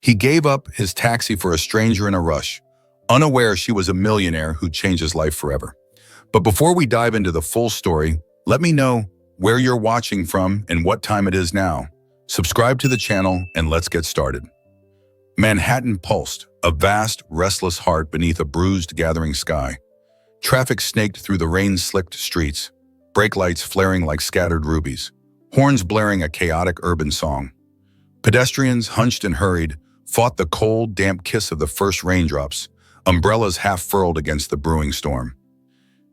He gave up his taxi for a stranger in a rush, unaware she was a millionaire who changed his life forever. But before we dive into the full story, let me know where you're watching from and what time it is now. Subscribe to the channel and let's get started. Manhattan pulsed, a vast, restless heart beneath a bruised, gathering sky. Traffic snaked through the rain-slicked streets, brake lights flaring like scattered rubies, horns blaring a chaotic urban song. Pedestrians, hunched and hurried, fought the cold, damp kiss of the first raindrops, umbrellas half furled against the brewing storm.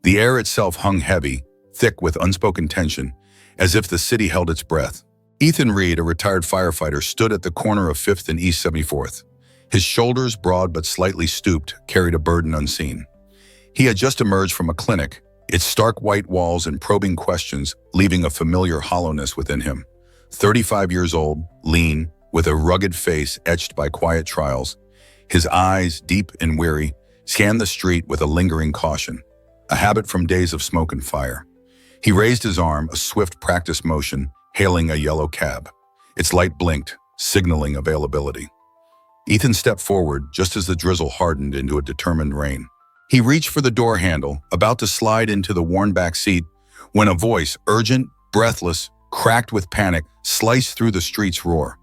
The air itself hung heavy, thick with unspoken tension, as if the city held its breath. Reid, a retired firefighter, stood at the corner of 5th and East 74th. His shoulders, broad but slightly stooped, carried a burden unseen. He had just emerged from a clinic, its stark white walls and probing questions leaving a familiar hollowness within him. 35 years old, lean, with a rugged face etched by quiet trials, his eyes, deep and weary, scanned the street with a lingering caution, a habit from days of smoke and fire. He raised his arm, a swift practice motion, hailing a yellow cab. Its light blinked, signaling availability. Ethan stepped forward just as the drizzle hardened into a determined rain. He reached for the door handle, about to slide into the worn back seat, when a voice, urgent, breathless, cracked with panic, sliced through the street's roar.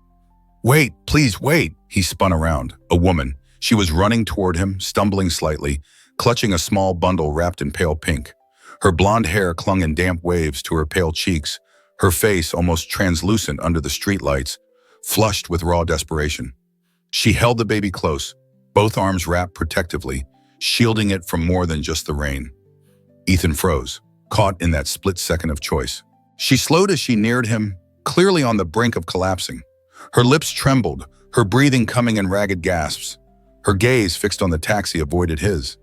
"Wait, please wait!" He spun around. A woman. She was running toward him, stumbling slightly, clutching a small bundle wrapped in pale pink. Her blonde hair clung in damp waves to her pale cheeks, her face almost translucent under the streetlights, flushed with raw desperation. She held the baby close, both arms wrapped protectively, shielding it from more than just the rain. Ethan froze, caught in that split second of choice. She slowed as she neared him, clearly on the brink of collapsing. Her lips trembled, her breathing coming in ragged gasps. Her gaze, fixed on the taxi, avoided his.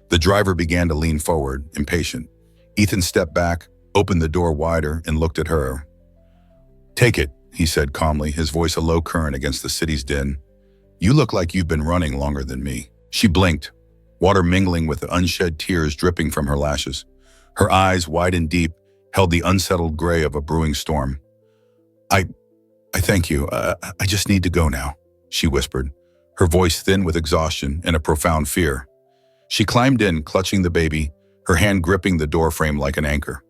The driver began to lean forward, impatient. Ethan stepped back, opened the door wider, and looked at her. "Take it," he said calmly, his voice a low current against the city's din. "You look like you've been running longer than me." She blinked, water mingling with the unshed tears dripping from her lashes. Her eyes, wide and deep, held the unsettled gray of a brewing storm. I thank you. I just need to go now," she whispered, her voice thin with exhaustion and a profound fear. She climbed in, clutching the baby, her hand gripping the doorframe like an anchor.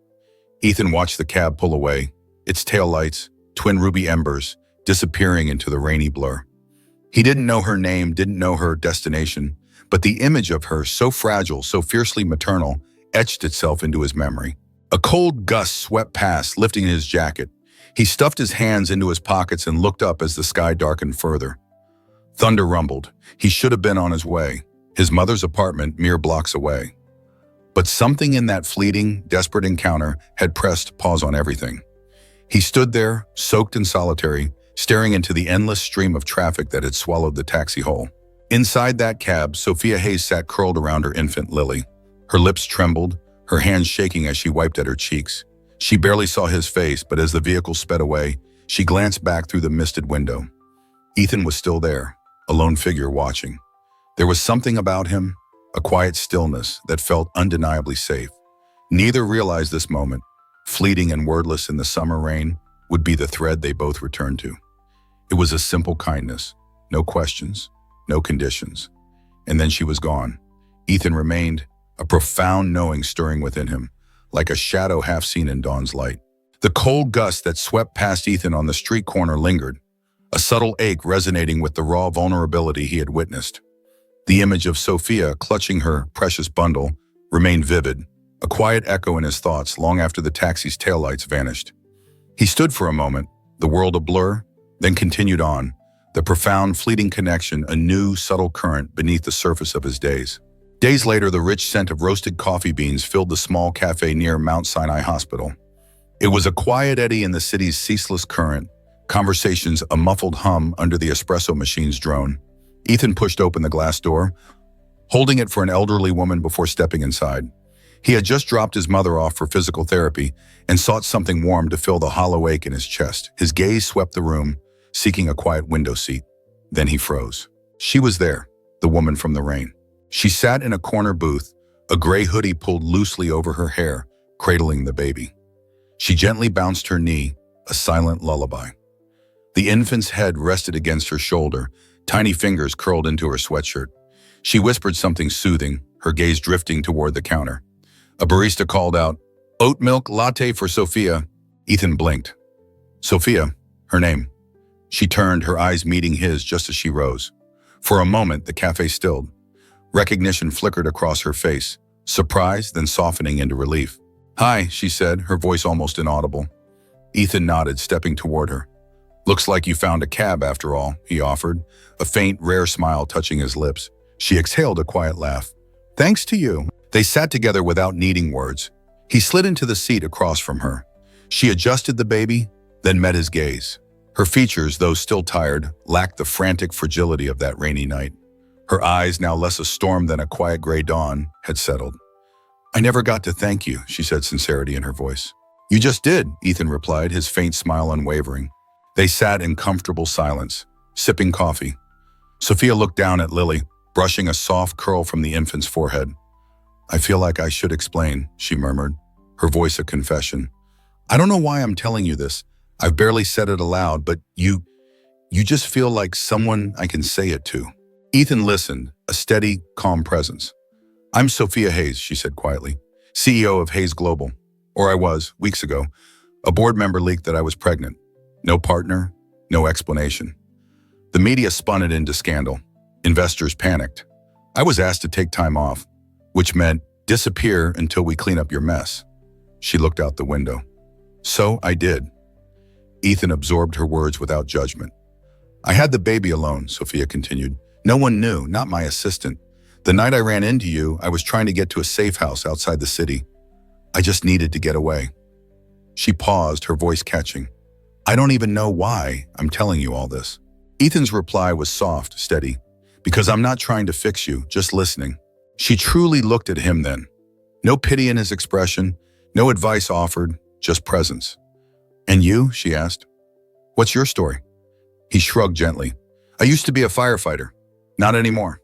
Ethan watched the cab pull away, its taillights, twin ruby embers, disappearing into the rainy blur. He didn't know her name, didn't know her destination, but the image of her, so fragile, so fiercely maternal, etched itself into his memory. A cold gust swept past, lifting his jacket. He stuffed his hands into his pockets and looked up as the sky darkened further. Thunder rumbled. He should have been on his way, his mother's apartment mere blocks away. But something in that fleeting, desperate encounter had pressed pause on everything. He stood there, soaked and solitary, staring into the endless stream of traffic that had swallowed the taxi whole. Inside that cab, Sophia Hayes sat curled around her infant Lily. Her lips trembled, her hands shaking as she wiped at her cheeks. She barely saw his face, but as the vehicle sped away, she glanced back through the misted window. Ethan was still there, a lone figure watching. There was something about him, a quiet stillness that felt undeniably safe. Neither realized this moment, fleeting and wordless in the summer rain, would be the thread they both returned to. It was a simple kindness, no questions, no conditions. And then she was gone. Ethan remained, a profound knowing stirring within him, like a shadow half seen in dawn's light. The cold gust that swept past Ethan on the street corner lingered, a subtle ache resonating with the raw vulnerability he had witnessed. The image of Sophia clutching her precious bundle remained vivid, a quiet echo in his thoughts long after the taxi's taillights vanished. He stood for a moment, the world a blur, then continued on, the profound, fleeting connection a new, subtle current beneath the surface of his days. Days later, the rich scent of roasted coffee beans filled the small cafe near Mount Sinai Hospital. It was a quiet eddy in the city's ceaseless current, conversations a muffled hum under the espresso machine's drone. Ethan pushed open the glass door, holding it for an elderly woman before stepping inside. He had just dropped his mother off for physical therapy and sought something warm to fill the hollow ache in his chest. His gaze swept the room, seeking a quiet window seat. Then he froze. She was there, the woman from the rain. She sat in a corner booth, a gray hoodie pulled loosely over her hair, cradling the baby. She gently bounced her knee, a silent lullaby. The infant's head rested against her shoulder, Tiny fingers curled into her sweatshirt. She whispered something soothing, her gaze drifting toward the counter. A barista called out, "Oat milk latte for Sophia." Ethan blinked. Sophia, her name. She turned, her eyes meeting his just as she rose. For a moment, the cafe stilled. Recognition flickered across her face, surprise then softening into relief. "Hi," she said, her voice almost inaudible. Ethan nodded, stepping toward her. "Looks like you found a cab after all," he offered, a faint, rare smile touching his lips. She exhaled a quiet laugh. "Thanks to you." They sat together without needing words. He slid into the seat across from her. She adjusted the baby, then met his gaze. Her features, though still tired, lacked the frantic fragility of that rainy night. Her eyes, now less a storm than a quiet gray dawn, had settled. "I never got to thank you," she said, sincerity in her voice. "You just did," Ethan replied, his faint smile unwavering. They sat in comfortable silence, sipping coffee. Sophia looked down at Lily, brushing a soft curl from the infant's forehead. "I feel like I should explain," she murmured, her voice a confession. "I don't know why I'm telling you this. I've barely said it aloud, but you just feel like someone I can say it to." Ethan listened, a steady, calm presence. "I'm Sophia Hayes," she said quietly, CEO of Hayes Global. Or I was, weeks ago. A board member leaked that I was pregnant. No partner, no explanation. The media spun it into scandal. Investors panicked. I was asked to take time off, which meant disappear until we clean up your mess. She looked out the window. So I did. Ethan absorbed her words without judgment. "I had the baby alone," Sophia continued. "No one knew, not my assistant. The night I ran into you, I was trying to get to a safe house outside the city. I just needed to get away." She paused, her voice catching. "I don't even know why I'm telling you all this." Ethan's reply was soft, steady. "Because I'm not trying to fix you, just listening." She truly looked at him then. No pity in his expression, no advice offered, just presence. "And you?" she asked. "What's your story?" He shrugged gently. "I used to be a firefighter. Not anymore."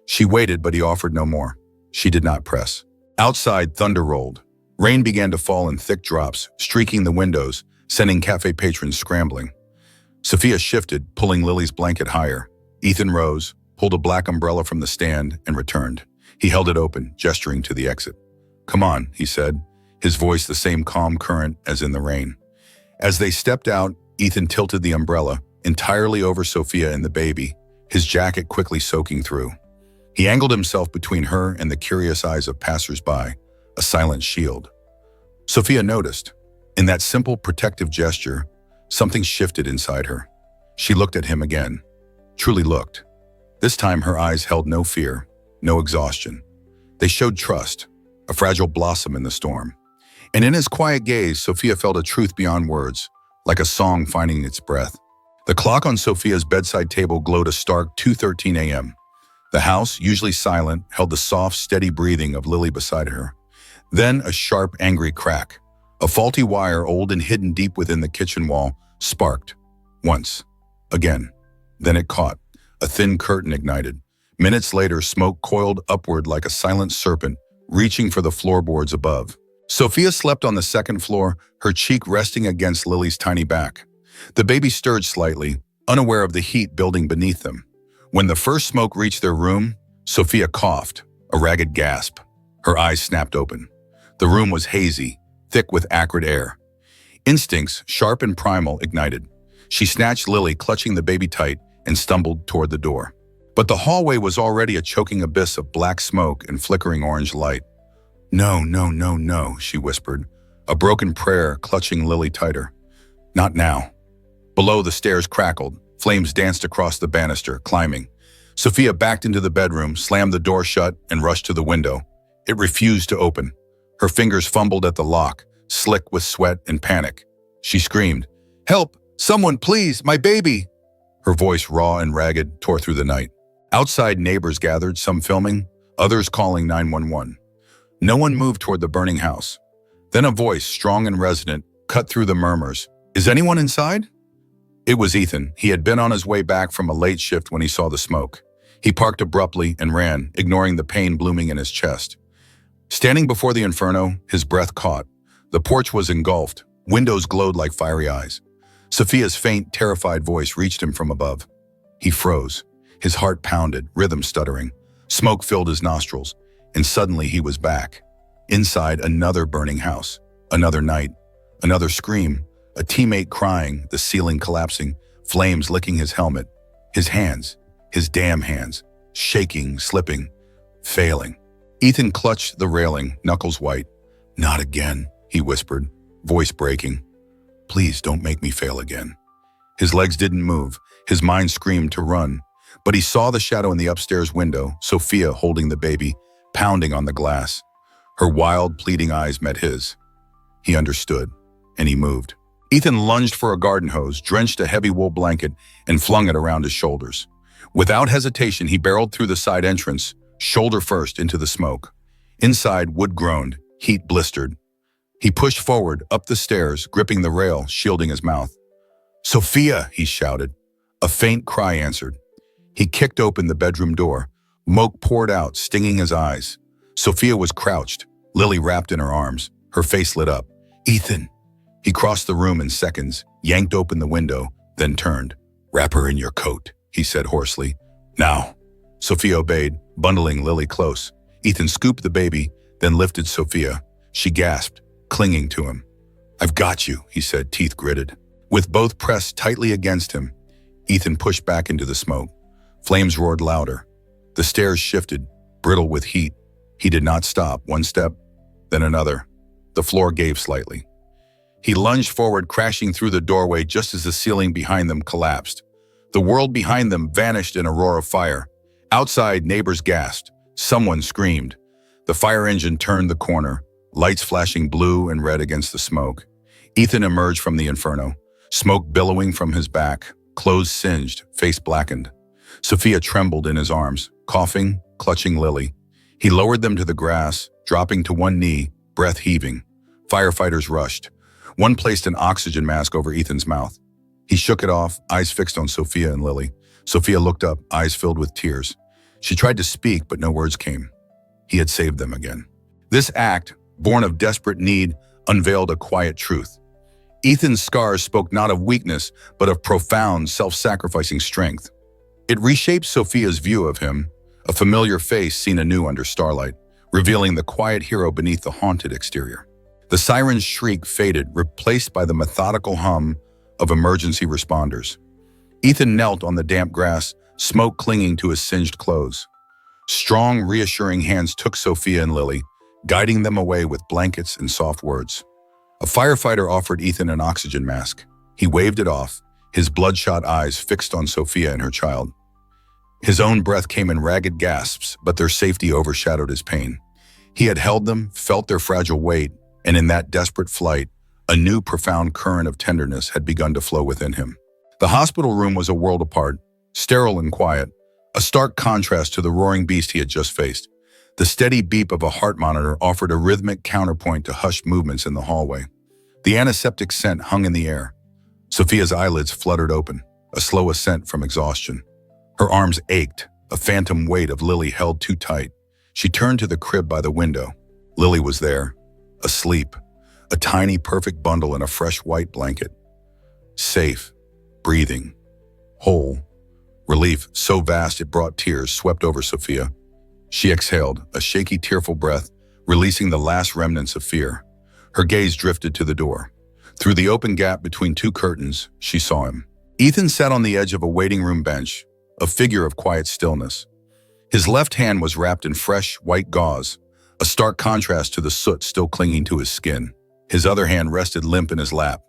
She waited, but he offered no more. She did not press. Outside, thunder rolled. Rain began to fall in thick drops, streaking the windows, sending cafe patrons scrambling. Sophia shifted, pulling Lily's blanket higher. Ethan rose, pulled a black umbrella from the stand, and returned. He held it open, gesturing to the exit. "Come on," he said, his voice the same calm current as in the rain. As they stepped out, Ethan tilted the umbrella, entirely over Sophia and the baby, his jacket quickly soaking through. He angled himself between her and the curious eyes of passers-by, a silent shield. Sophia noticed. In that simple, protective gesture, something shifted inside her. She looked at him again, truly looked. This time her eyes held no fear, no exhaustion. They showed trust, a fragile blossom in the storm. And in his quiet gaze, Sophia felt a truth beyond words, like a song finding its breath. The clock on Sophia's bedside table glowed a stark 2:13 a.m. The house, usually silent, held the soft, steady breathing of Lily beside her. Then a sharp, angry crack. A faulty wire, old and hidden deep within the kitchen wall, sparked. Once. Again. Then it caught. A thin curtain ignited. Minutes later, smoke coiled upward like a silent serpent, reaching for the floorboards above. Sophia slept on the second floor, her cheek resting against Lily's tiny back. The baby stirred slightly, unaware of the heat building beneath them. When the first smoke reached their room, Sophia coughed, a ragged gasp. Her eyes snapped open. The room was hazy, thick with acrid air. Instincts, sharp and primal, ignited. She snatched Lily, clutching the baby tight, and stumbled toward the door. But the hallway was already a choking abyss of black smoke and flickering orange light. "No, no, no, no," she whispered, a broken prayer clutching Lily tighter. "Not now." Below, the stairs crackled. Flames danced across the banister, climbing. Sophia backed into the bedroom, slammed the door shut, and rushed to the window. It refused to open. Her fingers fumbled at the lock, slick with sweat and panic. She screamed, "Help! Someone, please! My baby!" Her voice, raw and ragged, tore through the night. Outside, neighbors gathered, some filming, others calling 911. No one moved toward the burning house. Then a voice, strong and resonant, cut through the murmurs. "Is anyone inside?" It was Ethan. He had been on his way back from a late shift when he saw the smoke. He parked abruptly and ran, ignoring the pain blooming in his chest. Standing before the Inferno, his breath caught. The porch was engulfed. Windows glowed like fiery eyes. Sophia's faint, terrified voice reached him from above. He froze. His heart pounded, rhythm stuttering. Smoke filled his nostrils, and suddenly he was back. Inside another burning house, another night, another scream, a teammate crying, the ceiling collapsing, flames licking his helmet, his hands, his damn hands, shaking, slipping, failing. Ethan clutched the railing, knuckles white. "Not again," he whispered, voice breaking. "Please don't make me fail again." His legs didn't move. His mind screamed to run. But he saw the shadow in the upstairs window, Sophia holding the baby, pounding on the glass. Her wild, pleading eyes met his. He understood, and he moved. Ethan lunged for a garden hose, drenched a heavy wool blanket, and flung it around his shoulders. Without hesitation, he barreled through the side entrance, shoulder first into the smoke. Inside, wood groaned, heat blistered. He pushed forward, up the stairs, gripping the rail, shielding his mouth. "Sophia!" he shouted. A faint cry answered. He kicked open the bedroom door. Smoke poured out, stinging his eyes. Sophia was crouched, Lily wrapped in her arms. Her face lit up. "Ethan!" He crossed the room in seconds, yanked open the window, then turned. "Wrap her in your coat," he said hoarsely. "Now." Sophia obeyed, bundling Lily close. Ethan scooped the baby, then lifted Sophia. She gasped, clinging to him. "I've got you," he said, teeth gritted. With both pressed tightly against him, Ethan pushed back into the smoke. Flames roared louder. The stairs shifted, brittle with heat. He did not stop. One step, then another. The floor gave slightly. He lunged forward, crashing through the doorway just as the ceiling behind them collapsed. The world behind them vanished in a roar of fire. Outside, neighbors gasped. Someone screamed. The fire engine turned the corner, lights flashing blue and red against the smoke. Ethan emerged from the Inferno, smoke billowing from his back, clothes singed, face blackened. Sophia trembled in his arms, coughing, clutching Lily. He lowered them to the grass, dropping to one knee, breath heaving. Firefighters rushed. One placed an oxygen mask over Ethan's mouth. He shook it off, eyes fixed on Sophia and Lily. Sophia looked up, eyes filled with tears. She tried to speak, but no words came. He had saved them again. This act, born of desperate need, unveiled a quiet truth. Ethan's scars spoke not of weakness, but of profound, self-sacrificing strength. It reshaped Sophia's view of him, a familiar face seen anew under starlight, revealing the quiet hero beneath the haunted exterior. The siren's shriek faded, replaced by the methodical hum of emergency responders. Ethan knelt on the damp grass, smoke clinging to his singed clothes. Strong, reassuring hands took Sophia and Lily, guiding them away with blankets and soft words. A firefighter offered Ethan an oxygen mask. He waved it off, his bloodshot eyes fixed on Sophia and her child. His own breath came in ragged gasps, but their safety overshadowed his pain. He had held them, felt their fragile weight, and in that desperate flight, a new profound current of tenderness had begun to flow within him. The hospital room was a world apart, sterile and quiet, a stark contrast to the roaring beast he had just faced. The steady beep of a heart monitor offered a rhythmic counterpoint to hushed movements in the hallway. The antiseptic scent hung in the air. Sophia's eyelids fluttered open, a slow ascent from exhaustion. Her arms ached, a phantom weight of Lily held too tight. She turned to the crib by the window. Lily was there, asleep, a tiny, perfect bundle in a fresh white blanket. Safe, breathing, whole. Relief so vast it brought tears swept over Sophia. She exhaled, a shaky, tearful breath, releasing the last remnants of fear. Her gaze drifted to the door. Through the open gap between two curtains, she saw him. Ethan sat on the edge of a waiting room bench, a figure of quiet stillness. His left hand was wrapped in fresh, white gauze, a stark contrast to the soot still clinging to his skin. His other hand rested limp in his lap.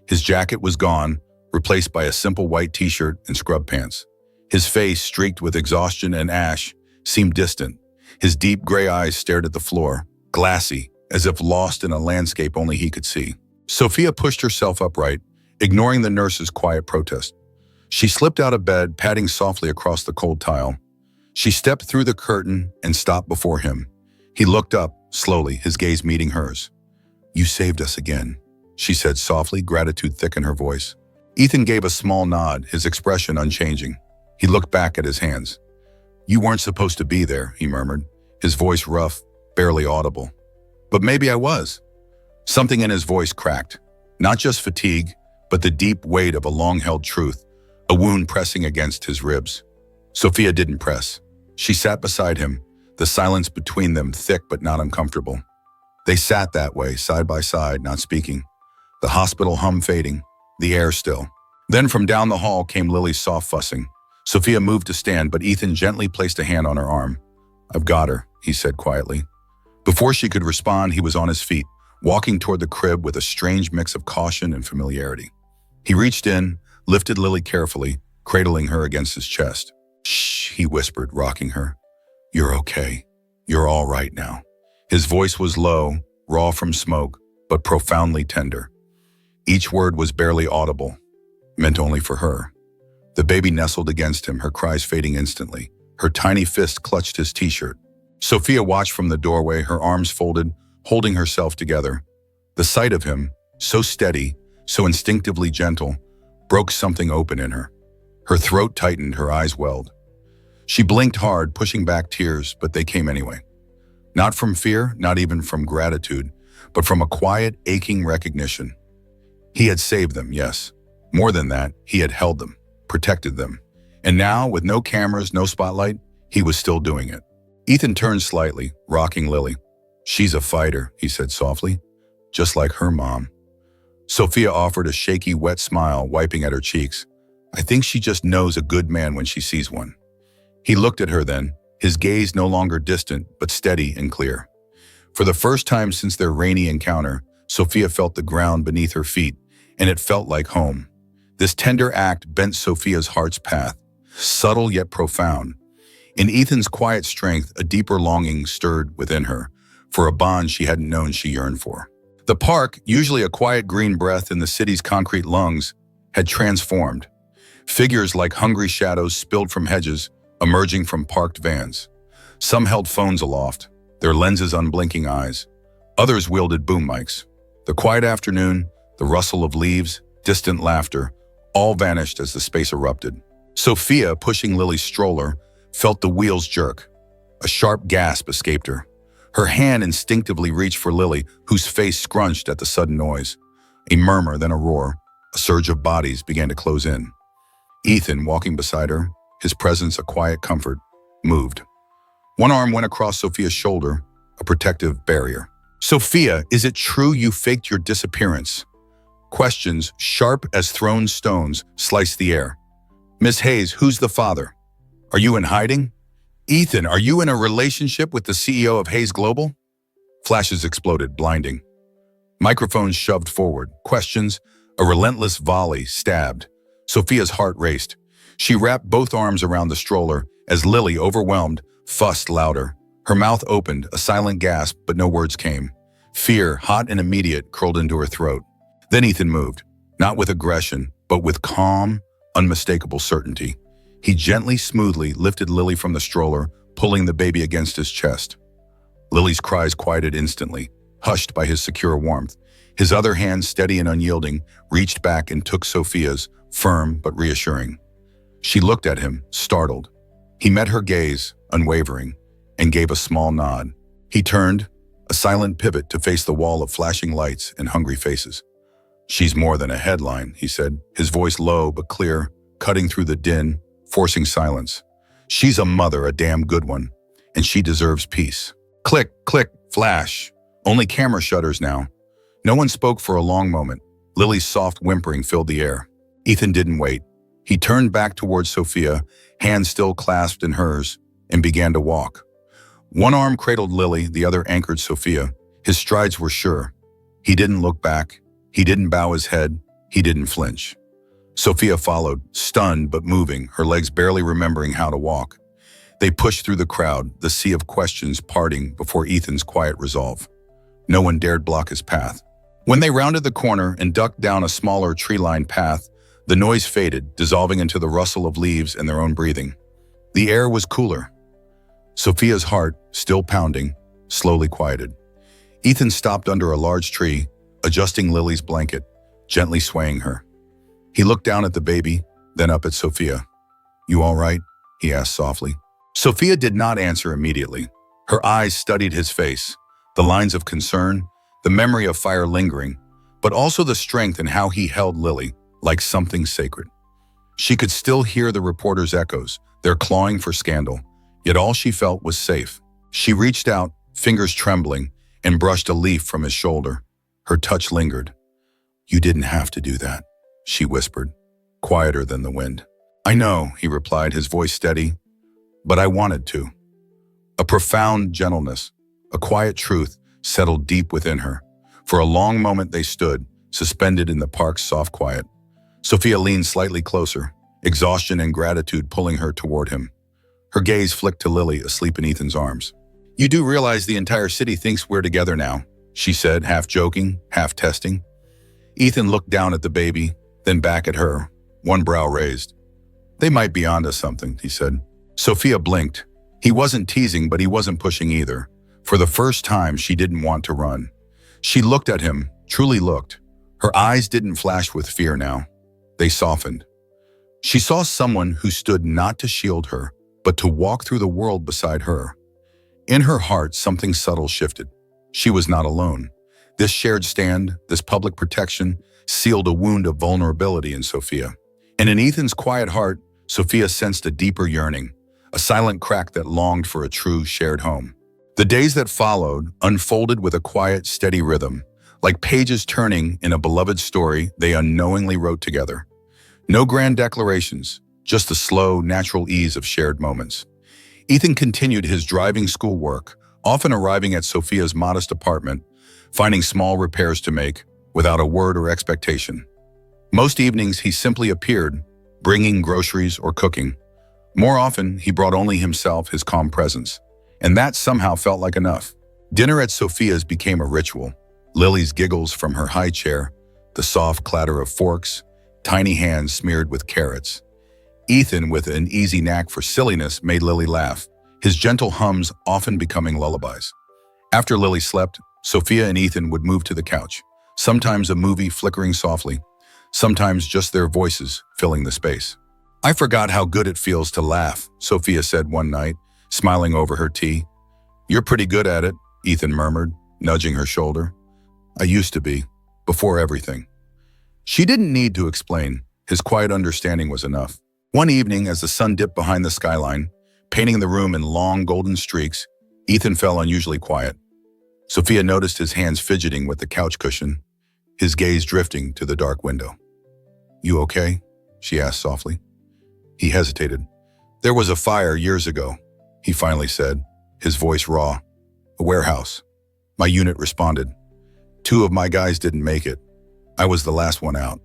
His jacket was gone, replaced by a simple white t-shirt and scrub pants. His face, streaked with exhaustion and ash, seemed distant. His deep gray eyes stared at the floor, glassy, as if lost in a landscape only he could see. Sophia pushed herself upright, ignoring the nurse's quiet protest. She slipped out of bed, padding softly across the cold tile. She stepped through the curtain and stopped before him. He looked up, slowly, his gaze meeting hers. "You saved us again," she said softly, gratitude thick in her voice. Ethan gave a small nod, his expression unchanging. He looked back at his hands. "You weren't supposed to be there," he murmured, his voice rough, barely audible. "But maybe I was." Something in his voice cracked. Not just fatigue, but the deep weight of a long-held truth, a wound pressing against his ribs. Sophia didn't press. She sat beside him, the silence between them thick but not uncomfortable. They sat that way, side by side, not speaking. The hospital hum fading, the air still. Then from down the hall came Lily's soft fussing. Sophia moved to stand, but Ethan gently placed a hand on her arm. "I've got her," he said quietly. Before she could respond, he was on his feet, walking toward the crib with a strange mix of caution and familiarity. He reached in, lifted Lily carefully, cradling her against his chest. "Shh," he whispered, rocking her. "You're okay. You're all right now." His voice was low, raw from smoke, but profoundly tender. Each word was barely audible, meant only for her. The baby nestled against him, her cries fading instantly. Her tiny fist clutched his t-shirt. Sophia watched from the doorway, her arms folded, holding herself together. The sight of him, so steady, so instinctively gentle, broke something open in her. Her throat tightened, her eyes welled. She blinked hard, pushing back tears, but they came anyway. Not from fear, not even from gratitude, but from a quiet, aching recognition. He had saved them, yes. More than that, he had held them, protected them. And now, with no cameras, no spotlight, he was still doing it. Ethan turned slightly, rocking Lily. "She's a fighter," he said softly, "just like her mom." Sophia offered a shaky, wet smile, wiping at her cheeks. "I think she just knows a good man when she sees one." He looked at her then, his gaze no longer distant, but steady and clear. For the first time since their rainy encounter, Sophia felt the ground beneath her feet, and it felt like home. This tender act bent Sophia's heart's path, subtle yet profound. In Ethan's quiet strength, a deeper longing stirred within her, for a bond she hadn't known she yearned for. The park, usually a quiet green breath in the city's concrete lungs, had transformed. Figures like hungry shadows spilled from hedges, emerging from parked vans. Some held phones aloft, their lenses unblinking eyes. Others wielded boom mics. The quiet afternoon, the rustle of leaves, distant laughter, all vanished as the space erupted. Sophia, pushing Lily's stroller, felt the wheels jerk. A sharp gasp escaped her. Her hand instinctively reached for Lily, whose face scrunched at the sudden noise. A murmur, then a roar. A surge of bodies began to close in. Ethan, walking beside her, his presence a quiet comfort, moved. One arm went across Sophia's shoulder, a protective barrier. "Sophia, is it true you faked your disappearance?" Questions, sharp as thrown stones, sliced the air. "Miss Hayes, who's the father? Are you in hiding? Ethan, are you in a relationship with the CEO of Hayes Global?" Flashes exploded, blinding. Microphones shoved forward. Questions, a relentless volley, stabbed. Sophia's heart raced. She wrapped both arms around the stroller as Lily, overwhelmed, fussed louder. Her mouth opened, a silent gasp, but no words came. Fear, hot and immediate, curled into her throat. Then Ethan moved, not with aggression, but with calm, unmistakable certainty. He gently, smoothly lifted Lily from the stroller, pulling the baby against his chest. Lily's cries quieted instantly, hushed by his secure warmth. His other hand, steady and unyielding, reached back and took Sophia's, firm but reassuring. She looked at him, startled. He met her gaze, unwavering, and gave a small nod. He turned, a silent pivot to face the wall of flashing lights and hungry faces. "She's more than a headline," he said, his voice low but clear, cutting through the din, forcing silence. "She's a mother, a damn good one, and she deserves peace." Click, click, flash. Only camera shutters now. No one spoke for a long moment. Lily's soft whimpering filled the air. Ethan didn't wait. He turned back towards Sophia, hands still clasped in hers, and began to walk. One arm cradled Lily, the other anchored Sophia. His strides were sure. He didn't look back. He didn't bow his head. He didn't flinch. Sophia followed, stunned but moving, her legs barely remembering how to walk. They pushed through the crowd, the sea of questions parting before Ethan's quiet resolve. No one dared block his path. When they rounded the corner and ducked down a smaller tree-lined path, the noise faded, dissolving into the rustle of leaves and their own breathing. The air was cooler. Sophia's heart, still pounding, slowly quieted. Ethan stopped under a large tree, adjusting Lily's blanket, gently swaying her. He looked down at the baby, then up at Sophia. "You all right?" he asked softly. Sophia did not answer immediately. Her eyes studied his face, the lines of concern, the memory of fire lingering, but also the strength in how he held Lily, like something sacred. She could still hear the reporter's echoes, They're clawing for scandal, yet all she felt was safe. She reached out, fingers trembling, and brushed a leaf from his shoulder. Her touch lingered. "You didn't have to do that," she whispered, quieter than the wind. "I know," he replied, his voice steady, "but I wanted to." A profound gentleness, a quiet truth settled deep within her. For a long moment they stood, suspended in the park's soft quiet. Sophia leaned slightly closer, exhaustion and gratitude pulling her toward him. Her gaze flicked to Lily, asleep in Ethan's arms. "You do realize the entire city thinks we're together now," she said, half joking, half testing. Ethan looked down at the baby, then back at her, one brow raised. "They might be onto something," he said. Sophia blinked. He wasn't teasing, but he wasn't pushing either. For the first time, she didn't want to run. She looked at him, truly looked. Her eyes didn't flash with fear now. They softened. She saw someone who stood not to shield her, but to walk through the world beside her. In her heart, something subtle shifted. She was not alone. This shared stand, this public protection, sealed a wound of vulnerability in Sophia. And in Ethan's quiet heart, Sophia sensed a deeper yearning, a silent crack that longed for a true shared home. The days that followed unfolded with a quiet, steady rhythm, like pages turning in a beloved story they unknowingly wrote together. No grand declarations, just the slow, natural ease of shared moments. Ethan continued his driving schoolwork, often arriving at Sophia's modest apartment, finding small repairs to make, without a word or expectation. Most evenings he simply appeared, bringing groceries or cooking. More often, he brought only himself, his calm presence. And that somehow felt like enough. Dinner at Sophia's became a ritual. Lily's giggles from her high chair, the soft clatter of forks, tiny hands smeared with carrots. Ethan, with an easy knack for silliness, made Lily laugh, his gentle hums often becoming lullabies. After Lily slept, Sophia and Ethan would move to the couch, sometimes a movie flickering softly, sometimes just their voices filling the space. "I forgot how good it feels to laugh," Sophia said one night, smiling over her tea. "You're pretty good at it," Ethan murmured, nudging her shoulder. "I used to be, before everything." She didn't need to explain. His quiet understanding was enough. One evening, as the sun dipped behind the skyline, painting the room in long golden streaks, Ethan fell unusually quiet. Sophia noticed his hands fidgeting with the couch cushion, his gaze drifting to the dark window. "You okay?" she asked softly. He hesitated. "There was a fire years ago," he finally said, his voice raw. "A warehouse. My unit responded. 2 of my guys didn't make it. I was the last one out."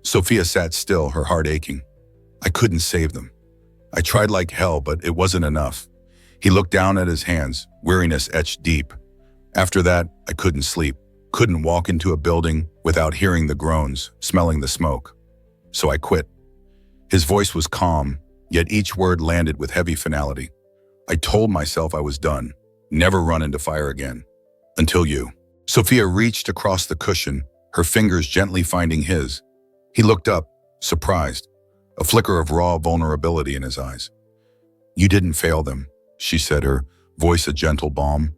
Sophia sat still, her heart aching. "I couldn't save them. I tried like hell, but it wasn't enough." He looked down at his hands, weariness etched deep. "After that, I couldn't sleep, couldn't walk into a building without hearing the groans, smelling the smoke. So I quit." His voice was calm, yet each word landed with heavy finality. "I told myself I was done, never run into fire again. Until you." Sophia reached across the cushion, her fingers gently finding his. He looked up, surprised, a flicker of raw vulnerability in his eyes. "You didn't fail them," she said, her voice a gentle balm.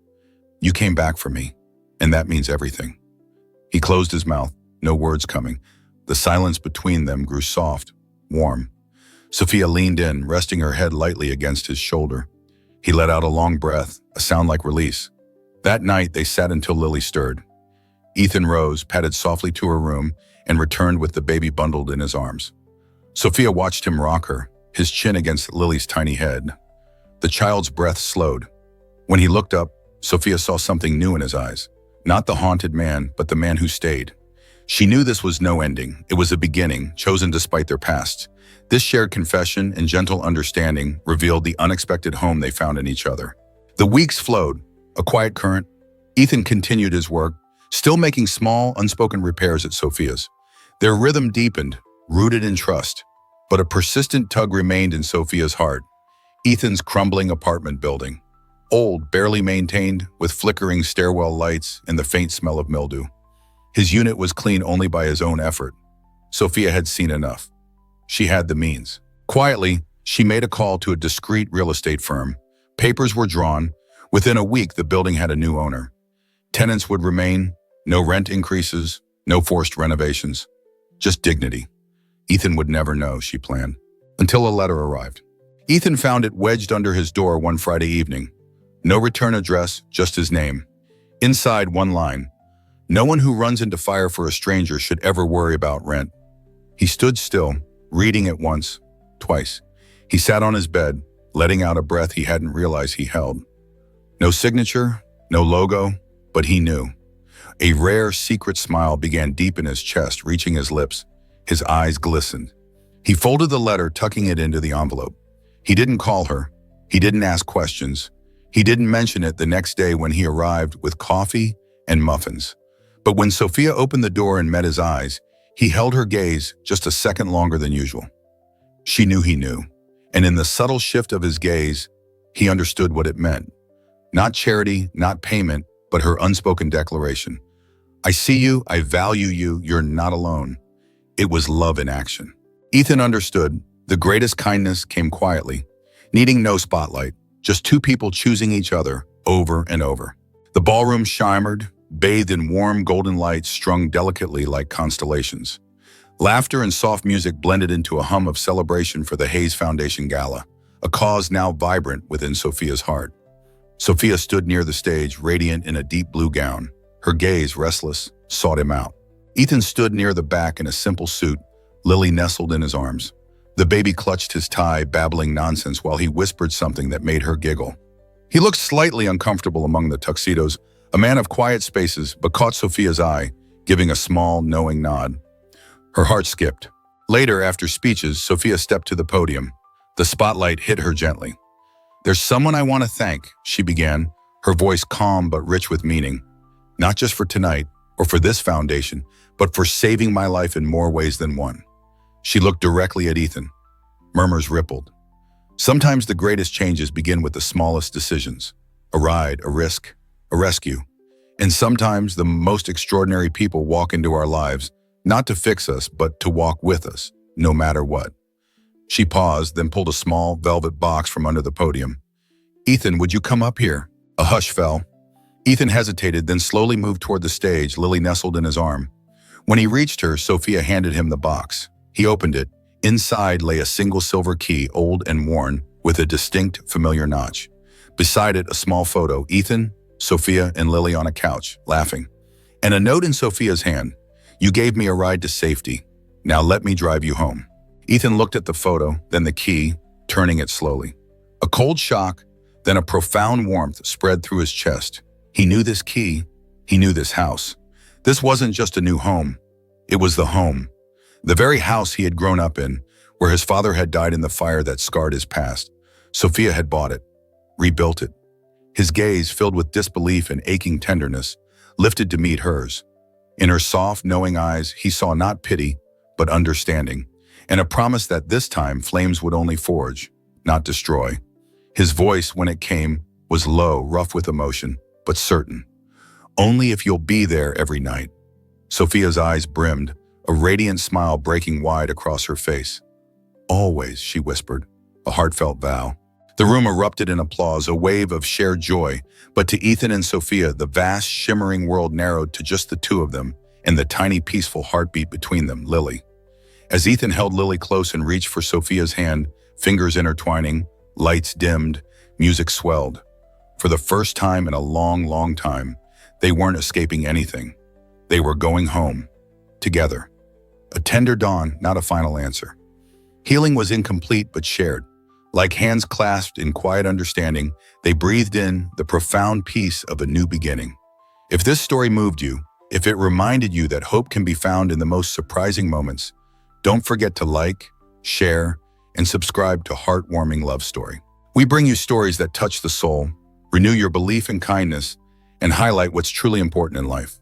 "You came back for me, and that means everything." He closed his mouth, no words coming. The silence between them grew soft, warm. Sophia leaned in, resting her head lightly against his shoulder. He let out a long breath, a sound like release. That night, they sat until Lily stirred. Ethan rose, padded softly to her room, and returned with the baby bundled in his arms. Sophia watched him rock her, his chin against Lily's tiny head. The child's breath slowed. When he looked up, Sophia saw something new in his eyes. Not the haunted man, but the man who stayed. She knew this was no ending. It was a beginning, chosen despite their past. This shared confession and gentle understanding revealed the unexpected home they found in each other. The weeks flowed, a quiet current. Ethan continued his work, still making small, unspoken repairs at Sophia's. Their rhythm deepened, rooted in trust. But a persistent tug remained in Sophia's heart. Ethan's crumbling apartment building. Old, barely maintained, with flickering stairwell lights and the faint smell of mildew. His unit was clean only by his own effort. Sophia had seen enough. She had the means. Quietly, she made a call to a discreet real estate firm. Papers were drawn. Within a week, the building had a new owner. Tenants would remain, no rent increases, no forced renovations. Just dignity. Ethan would never know, she planned, until a letter arrived. Ethan found it wedged under his door one Friday evening. No return address, just his name. Inside, one line: "No one who runs into fire for a stranger should ever worry about rent." He stood still, reading it once, twice. He sat on his bed, letting out a breath he hadn't realized he held. No signature, no logo, but he knew. A rare, secret smile began deep in his chest, reaching his lips. His eyes glistened. He folded the letter, tucking it into the envelope. He didn't call her. He didn't ask questions. He didn't mention it the next day when he arrived with coffee and muffins. But when Sophia opened the door and met his eyes, he held her gaze just a second longer than usual. She knew he knew, and in the subtle shift of his gaze, he understood what it meant. Not charity, not payment, but her unspoken declaration. "I see you, I value you, you're not alone." It was love in action. Ethan understood. The greatest kindness came quietly, needing no spotlight, just two people choosing each other over and over. The ballroom shimmered, bathed in warm golden lights strung delicately like constellations. Laughter and soft music blended into a hum of celebration for the Hayes Foundation Gala, a cause now vibrant within Sophia's heart. Sophia stood near the stage, radiant in a deep blue gown. Her gaze, restless, sought him out. Ethan stood near the back in a simple suit, Lily nestled in his arms. The baby clutched his tie, babbling nonsense while he whispered something that made her giggle. He looked slightly uncomfortable among the tuxedos, a man of quiet spaces, but caught Sophia's eye, giving a small, knowing nod. Her heart skipped. Later, after speeches, Sophia stepped to the podium. The spotlight hit her gently. "There's someone I want to thank," she began, her voice calm but rich with meaning. "Not just for tonight or for this foundation, but for saving my life in more ways than one." She looked directly at Ethan. Murmurs rippled. Sometimes the greatest changes begin with the smallest decisions. A ride, a risk, a rescue. And sometimes the most extraordinary people walk into our lives, not to fix us, but to walk with us, no matter what. She paused, then pulled a small velvet box from under the podium. "Ethan, would you come up here?" A hush fell. Ethan hesitated, then slowly moved toward the stage, Lily nestled in his arm. When he reached her, Sophia handed him the box. He opened it. Inside lay a single silver key, old and worn, with a distinct, familiar notch. Beside it, a small photo: Ethan, Sophia, and Lily on a couch, laughing. And a note in Sophia's hand: "You gave me a ride to safety. Now let me drive you home." Ethan looked at the photo, then the key, turning it slowly. A cold shock, then a profound warmth spread through his chest. He knew this key. He knew this house. This wasn't just a new home. It was the home. The very house he had grown up in, where his father had died in the fire that scarred his past. Sophia had bought it, rebuilt it. His gaze, filled with disbelief and aching tenderness, lifted to meet hers. In her soft, knowing eyes, he saw not pity, but understanding, and a promise that this time flames would only forge, not destroy. His voice, when it came, was low, rough with emotion, but certain. "Only if you'll be there every night." Sophia's eyes brimmed, a radiant smile breaking wide across her face. "Always," she whispered, a heartfelt vow. The room erupted in applause, a wave of shared joy, but to Ethan and Sophia, the vast, shimmering world narrowed to just the two of them and the tiny, peaceful heartbeat between them, Lily. As Ethan held Lily close and reached for Sophia's hand, fingers intertwining, lights dimmed, music swelled. For the first time in a long, long time, they weren't escaping anything. They were going home, together. A tender dawn, not a final answer. Healing was incomplete but shared. Like hands clasped in quiet understanding, they breathed in the profound peace of a new beginning. If this story moved you, if it reminded you that hope can be found in the most surprising moments, don't forget to like, share, and subscribe to Heartwarming Love Story. We bring you stories that touch the soul, renew your belief in kindness, and highlight what's truly important in life.